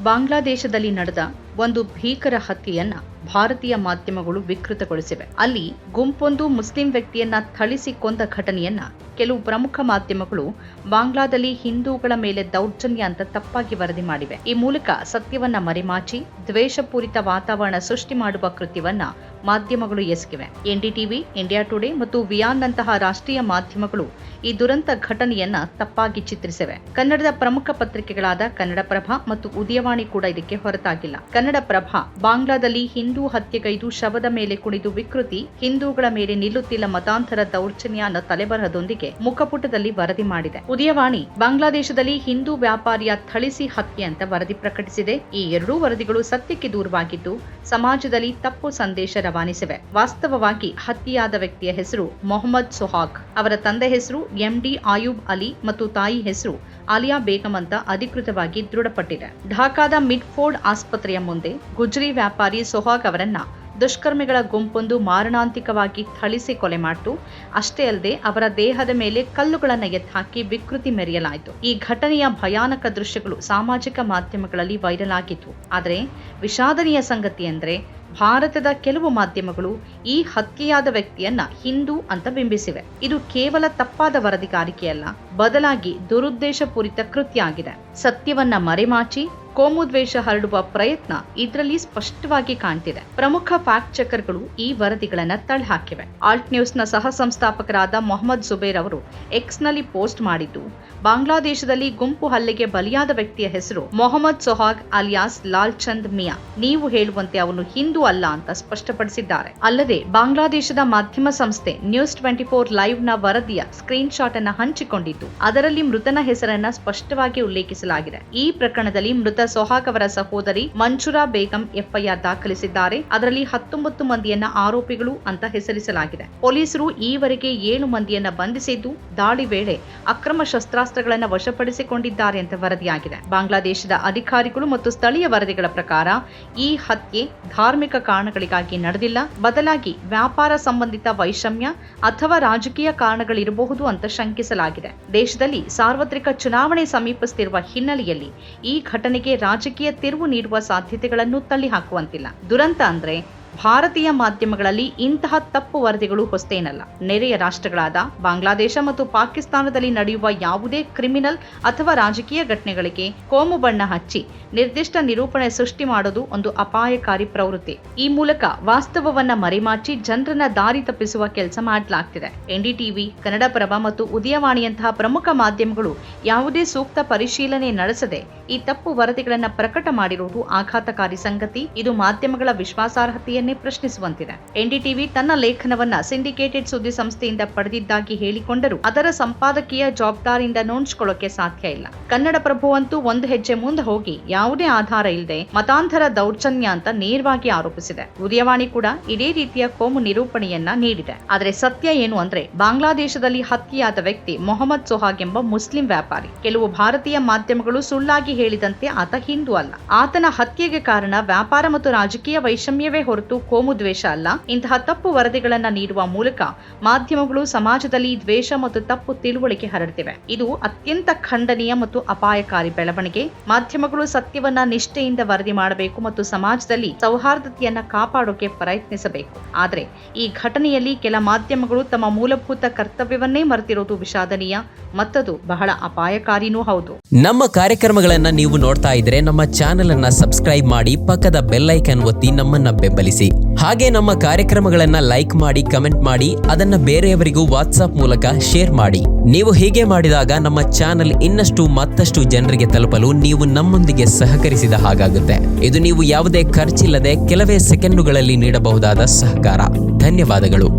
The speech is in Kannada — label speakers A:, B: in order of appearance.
A: ಬಾಂಗ್ಲಾದೇಶದಲ್ಲಿ ನಡೆದ ಒಂದು ಭೀಕರ ಹತ್ಯೆಯನ್ನ ಭಾರತೀಯ ಮಾಧ್ಯಮಗಳು ವಿಕೃತಗೊಳಿಸಿವೆ. ಅಲ್ಲಿ ಗುಂಪೊಂದು ಮುಸ್ಲಿಂ ವ್ಯಕ್ತಿಯನ್ನ ಥಳಿಸಿ ಕೊಂದ ಘಟನೆಯನ್ನ ಕೆಲವು ಪ್ರಮುಖ ಮಾಧ್ಯಮಗಳು ಬಾಂಗ್ಲಾದಲ್ಲಿ ಹಿಂದೂಗಳ ಮೇಲೆ ದೌರ್ಜನ್ಯ ಅಂತ ತಪ್ಪಾಗಿ ವರದಿ ಮಾಡಿವೆ. ಈ ಮೂಲಕ ಸತ್ಯವನ್ನ ಮರೆಮಾಚಿ ದ್ವೇಷಪೂರಿತ ವಾತಾವರಣ ಸೃಷ್ಟಿ ಮಾಡುವ ಕೃತ್ಯವನ್ನ ಮಾಧ್ಯಮಗಳು ಎಸಗಿವೆ. ಎನ್ಡಿಟಿವಿ, ಇಂಡಿಯಾ ಟುಡೇ ಮತ್ತು ವಿಯಾನ್ನಂತಹ ರಾಷ್ಟ್ರೀಯ ಮಾಧ್ಯಮಗಳು ಈ ದುರಂತ ಘಟನೆಯನ್ನ ತಪ್ಪಾಗಿ ಚಿತ್ರಿಸಿವೆ. ಕನ್ನಡದ ಪ್ರಮುಖ ಪತ್ರಿಕೆಗಳಾದ ಕನ್ನಡಪ್ರಭ ಮತ್ತು ಉದಯವಾಣಿ ಕೂಡ ಇದಕ್ಕೆ ಹೊರತಾಗಿಲ್ಲ. ಕನ್ನಡಪ್ರಭ ಬಾಂಗ್ಲಾದಲ್ಲಿ ಹಿಂದೂ ಹತ್ಯೆಗೈದು ಶವದ ಮೇಲೆ ಕುಣಿದು ವಿಕೃತಿ, ಹಿಂದೂಗಳ ಮೇಲೆ ನಿಲ್ಲುತ್ತಿಲ್ಲ ಮತಾಂತರ ದೌರ್ಜನ್ಯ ಅನ್ನೋ ತಲೆಬರಹದೊಂದಿಗೆ ಮುಖಪುಟದಲ್ಲಿ ವರದಿ ಮಾಡಿದೆ. ಉದಯವಾಣಿ ಬಾಂಗ್ಲಾದೇಶದಲ್ಲಿ ಹಿಂದೂ ವ್ಯಾಪಾರಿಯ ಥಳಿಸಿ ಹತ್ಯೆ ಅಂತ ವರದಿ ಪ್ರಕಟಿಸಿದೆ. ಈ ಎರಡೂ ವರದಿಗಳು ಸತ್ಯಕ್ಕೆ ದೂರವಾಗಿದ್ದು ಸಮಾಜದಲ್ಲಿ ತಪ್ಪು ಸಂದೇಶ ರವಾನಿಸಿವೆ. ವಾಸ್ತವವಾಗಿ ಹತ್ಯೆಯಾದ ವ್ಯಕ್ತಿಯ ಹೆಸರು ಮೊಹಮ್ಮದ್ ಸೊಹಾಗ್. ಅವರ ತಂದೆ ಹೆಸರು ಎಂಡಿ ಆಯೂಬ್ ಅಲಿ ಮತ್ತು ತಾಯಿ ಹೆಸರು ಆಲಿಯಾ ಬೇಗಂ ಅಂತ ಅಧಿಕೃತವಾಗಿ ದೃಢಪಟ್ಟಿದೆ. ಢಾಕಾದ ಮಿಡ್ಫೋರ್ಡ್ ಆಸ್ಪತ್ರೆಯ ಮುಂದೆ ಗುಜ್ರಿ ವ್ಯಾಪಾರಿ ಸೊಹಾಗ್ ಅವರನ್ನ ದುಷ್ಕರ್ಮಿಗಳ ಗುಂಪೊಂದು ಮಾರಣಾಂತಿಕವಾಗಿ ಥಳಿಸಿ ಕೊಲೆ ಮಾಡಿತು. ಅಷ್ಟೇ ಅಲ್ಲದೆ ಅವರ ದೇಹದ ಮೇಲೆ ಕಲ್ಲುಗಳನ್ನು ಎತ್ತಾಕಿ ವಿಕೃತಿ ಮೆರೆಯಲಾಯಿತು. ಈ ಘಟನೆಯ ಭಯಾನಕ ದೃಶ್ಯಗಳು ಸಾಮಾಜಿಕ ಮಾಧ್ಯಮಗಳಲ್ಲಿ ವೈರಲ್ ಆಗಿತ್ತು. ಆದರೆ ವಿಷಾದನೀಯ ಸಂಗತಿ ಎಂದರೆ ಭಾರತದ ಕೆಲವು ಮಾಧ್ಯಮಗಳು ಈ ಹತ್ಯೆಯಾದ ವ್ಯಕ್ತಿಯನ್ನ ಹಿಂದೂ ಅಂತ ಬಿಂಬಿಸಿವೆ. ಇದು ಕೇವಲ ತಪ್ಪಾದ ವರದಿಗಾರಿಕೆಯಲ್ಲ, ಬದಲಾಗಿ ದುರುದ್ದೇಶಪೂರಿತ ಕೃತ್ಯ ಆಗಿದೆ. ಸತ್ಯವನ್ನ ಮರೆಮಾಚಿ ಕೋಮುದ್ವೇಷ ಹರಡುವ ಪ್ರಯತ್ನ ಇದರಲ್ಲಿ ಸ್ಪಷ್ಟವಾಗಿ ಕಾಣ್ತಿದೆ. ಪ್ರಮುಖ ಫ್ಯಾಕ್ಟ್ ಚೆಕರ್ಗಳು ಈ ವರದಿಗಳನ್ನ ತಳ್ಳಿಹಾಕಿವೆ. ಆಲ್ಟ್ ನ್ಯೂಸ್ನ ಸಹ ಸಂಸ್ಥಾಪಕರಾದ ಮೊಹಮ್ಮದ್ ಜುಬೇರ್ ಅವರು ಎಕ್ಸ್ನಲ್ಲಿ ಪೋಸ್ಟ್ ಮಾಡಿದ್ದು, ಬಾಂಗ್ಲಾದೇಶದಲ್ಲಿ ಗುಂಪು ಹಲ್ಲೆಗೆ ಬಲಿಯಾದ ವ್ಯಕ್ತಿಯ ಹೆಸರು ಮೊಹಮ್ಮದ್ ಸೊಹಾಗ್ ಅಲಿಯಾಸ್ ಲಾಲ್ ಚಂದ್ ಮಿಯಾ. ನೀವು ಹೇಳುವಂತೆ ಅವನು ಹಿಂದೂ ಅಲ್ಲ ಅಂತ ಸ್ಪಷ್ಟಪಡಿಸಿದ್ದಾರೆ. ಅಲ್ಲದೆ ಬಾಂಗ್ಲಾದೇಶದ ಮಾಧ್ಯಮ ಸಂಸ್ಥೆ ನ್ಯೂಸ್ 24 ಲೈವ್ ನ ವರದಿಯ ಸ್ಕ್ರೀನ್ ಶಾಟ್ ಅನ್ನ ಹಂಚಿಕೊಂಡಿದ್ದು, ಅದರಲ್ಲಿ ಮೃತನ ಹೆಸರನ್ನ ಸ್ಪಷ್ಟವಾಗಿ ಉಲ್ಲೇಖಿಸಲಾಗಿದೆ. ಈ ಪ್ರಕರಣದಲ್ಲಿ ಮೃತ ಸೊಹಾಗ್ ಅವರ ಸಹೋದರಿ ಮಂಜುರಾ ಬೇಗಂ ಎಫ್ಐಆರ್ ದಾಖಲಿಸಿದ್ದಾರೆ. ಅದರಲ್ಲಿ 19 ಮಂದಿಯನ್ನ ಆರೋಪಿಗಳು ಅಂತ ಹೆಸರಿಸಲಾಗಿದೆ. ಪೊಲೀಸರು ಈವರೆಗೆ 7 ಮಂದಿಯನ್ನ ಬಂಧಿಸಿದ್ದು, ದಾಳಿ ವೇಳೆ ಅಕ್ರಮ ಶಸ್ತ್ರಾಸ್ತ್ರಗಳನ್ನು ವಶಪಡಿಸಿಕೊಂಡಿದ್ದಾರೆ ಅಂತ ವರದಿಯಾಗಿದೆ. ಬಾಂಗ್ಲಾದೇಶದ ಅಧಿಕಾರಿಗಳು ಮತ್ತು ಸ್ಥಳೀಯ ವರದಿಗಳ ಪ್ರಕಾರ ಈ ಹತ್ಯೆ ಧಾರ್ಮಿಕ ಕಾರಣಗಳಿಗಾಗಿ ನಡೆದಿಲ್ಲ, ಬದಲಾಗಿ ವ್ಯಾಪಾರ ಸಂಬಂಧಿತ ವೈಷಮ್ಯ ಅಥವಾ ರಾಜಕೀಯ ಕಾರಣಗಳಿರಬಹುದು ಅಂತ ಶಂಕಿಸಲಾಗಿದೆ. ದೇಶದಲ್ಲಿ ಸಾರ್ವತ್ರಿಕ ಚುನಾವಣೆ ಸಮೀಪಿಸುತ್ತಿರುವ ಹಿನ್ನೆಲೆಯಲ್ಲಿ ಈ ಘಟನೆಗೆ ರಾಜಕೀಯ ತಿರುವು ನೀಡುವ ಸಾಧ್ಯತೆಗಳನ್ನು ತಳ್ಳಿಹಾಕುವಂತಿಲ್ಲ. ದುರಂತ ಅಂದ್ರೆ ಭಾರತೀಯ ಮಾಧ್ಯಮಗಳಲ್ಲಿ ಇಂತಹ ತಪ್ಪು ವರದಿಗಳು ಹೊಸತೇನಲ್ಲ. ನೆರೆಯ ರಾಷ್ಟ್ರಗಳಾದ ಬಾಂಗ್ಲಾದೇಶ ಮತ್ತು ಪಾಕಿಸ್ತಾನದಲ್ಲಿ ನಡೆಯುವ ಯಾವುದೇ ಕ್ರಿಮಿನಲ್ ಅಥವಾ ರಾಜಕೀಯ ಘಟನೆಗಳಿಗೆ ಕೋಮು ಬಣ್ಣ ಹಚ್ಚಿ ನಿರ್ದಿಷ್ಟ ನಿರೂಪಣೆ ಸೃಷ್ಟಿ ಮಾಡೋದು ಒಂದು ಅಪಾಯಕಾರಿ ಪ್ರವೃತ್ತಿ. ಈ ಮೂಲಕ ವಾಸ್ತವವನ್ನ ಮರೆಮಾಚಿ ಜನರನ್ನ ದಾರಿ ತಪ್ಪಿಸುವ ಕೆಲಸ ಮಾಡಲಾಗ್ತಿದೆ. ಎನ್ಡಿಟಿವಿ, ಕನ್ನಡಪ್ರಭ ಮತ್ತು ಉದಯವಾಣಿಯಂತಹ ಪ್ರಮುಖ ಮಾಧ್ಯಮಗಳು ಯಾವುದೇ ಸೂಕ್ತ ಪರಿಶೀಲನೆ ನಡೆಸದೆ ಈ ತಪ್ಪು ವರದಿಗಳನ್ನ ಪ್ರಕಟ ಮಾಡಿರುವುದು ಆಘಾತಕಾರಿ ಸಂಗತಿ. ಇದು ಮಾಧ್ಯಮಗಳ ವಿಶ್ವಾಸಾರ್ಹತೆಯನ್ನೇ ಪ್ರಶ್ನಿಸುವಂತಿದೆ. ಎನ್ಡಿಟಿವಿ ತನ್ನ ಲೇಖನವನ್ನ ಸಿಂಡಿಕೇಟೆಡ್ ಸುದ್ದಿ ಸಂಸ್ಥೆಯಿಂದ ಪಡೆದಿದ್ದಾಗಿ ಹೇಳಿಕೊಂಡರೂ ಅದರ ಸಂಪಾದಕೀಯ ಜವಾಬ್ದಾರಿಯಿಂದ ನೋಂಚಿಕೊಳ್ಳೋಕೆ ಸಾಧ್ಯ ಇಲ್ಲ. ಕನ್ನಡಪ್ರಭು ಅಂತೂ ಒಂದು ಹೆಜ್ಜೆ ಮುಂದೆ ಹೋಗಿ ಯಾವುದೇ ಆಧಾರ ಇಲ್ಲದೆ ಮತಾಂತರ ದೌರ್ಜನ್ಯ ಅಂತ ನೇರವಾಗಿ ಆರೋಪಿಸಿದೆ. ಉದಯವಾಣಿ ಕೂಡ ಇದೇ ರೀತಿಯ ಕೋಮು ನಿರೂಪಣೆಯನ್ನ ನೀಡಿದೆ. ಆದರೆ ಸತ್ಯ ಏನು ಅಂದ್ರೆ ಬಾಂಗ್ಲಾದೇಶದಲ್ಲಿ ಹತ್ಯೆಯಾದ ವ್ಯಕ್ತಿ ಮೊಹಮ್ಮದ್ ಸೊಹಾಗ್ ಎಂಬ ಮುಸ್ಲಿಂ ವ್ಯಾಪಾರಿ. ಕೆಲವು ಭಾರತೀಯ ಮಾಧ್ಯಮಗಳು ಸುಳ್ಳಾಗಿ ಹೇಳಿದಂತೆ ಆತ ಹಿಂದೂ ಅಲ್ಲ. ಆತನ ಹತ್ಯೆಗೆ ಕಾರಣ ವ್ಯಾಪಾರ ಮತ್ತು ರಾಜಕೀಯ ವೈಷಮ್ಯವೇ ಹೊರತು ಕೋಮು ದ್ವೇಷ ಅಲ್ಲ. ಇಂತಹ ತಪ್ಪು ವರದಿಗಳನ್ನ ನೀಡುವ ಮೂಲಕ ಮಾಧ್ಯಮಗಳು ಸಮಾಜದಲ್ಲಿ ದ್ವೇಷ ಮತ್ತು ತಪ್ಪು ತಿಳುವಳಿಕೆ ಹರಡ್ತಿವೆ. ಇದು ಅತ್ಯಂತ ಖಂಡನೀಯ ಮತ್ತು ಅಪಾಯಕಾರಿ ಬೆಳವಣಿಗೆ. ಮಾಧ್ಯಮಗಳು ಸತ್ಯವನ್ನ ನಿಷ್ಠೆಯಿಂದ ವರದಿ ಮಾಡಬೇಕು ಮತ್ತು ಸಮಾಜದಲ್ಲಿ ಸೌಹಾರ್ದತೆಯನ್ನ ಕಾಪಾಡೋಕೆ ಪ್ರಯತ್ನಿಸಬೇಕು. ಆದರೆ ಈ ಘಟನೆಯಲ್ಲಿ ಕೆಲ ಮಾಧ್ಯಮಗಳು ತಮ್ಮ ಮೂಲಭೂತ ಕರ್ತವ್ಯವನ್ನೇ ಮರೆತಿರೋದು ವಿಷಾದನೀಯ, ಮತ್ತದು ಬಹಳ ಅಪಾಯಕಾರಿನೂ ಹೌದು.
B: ನಮ್ಮ ಕಾರ್ಯಕ್ರಮಗಳನ್ನ ನೀವು ನೋಡ್ತಾ ಇದ್ರೆ ನಮ್ಮ ಚಾನೆಲ್ ಅನ್ನ ಸಬ್ಸ್ಕ್ರೈಬ್ ಮಾಡಿ, ಪಕ್ಕದ ಬೆಲ್ ಐಕಾನ್ ಒತ್ತಿ ನಮ್ಮನ್ನ ಬೆಂಬಲಿಸಿ. ಹಾಗೆ ನಮ್ಮ ಕಾರ್ಯಕ್ರಮಗಳನ್ನ ಲೈಕ್ ಮಾಡಿ, ಕಮೆಂಟ್ ಮಾಡಿ, ಅದನ್ನ ಬೇರೆಯವರಿಗೂ ವಾಟ್ಸ್ಆಪ್ ಮೂಲಕ ಶೇರ್ ಮಾಡಿ. ನೀವು ಹೀಗೆ ಮಾಡಿದಾಗ ನಮ್ಮ ಚಾನೆಲ್ ಇನ್ನಷ್ಟು ಮತ್ತಷ್ಟು ಜನರಿಗೆ ತಲುಪಲು ನೀವು ನಮ್ಮೊಂದಿಗೆ ಸಹಕರಿಸಿದ ಹಾಗಾಗುತ್ತೆ. ಇದು ನೀವು ಯಾವುದೇ ಖರ್ಚಿಲ್ಲದೆ ಕೆಲವೇ ಸೆಕೆಂಡುಗಳಲ್ಲಿ ನೀಡಬಹುದಾದ ಸಹಕಾರ. ಧನ್ಯವಾದಗಳು.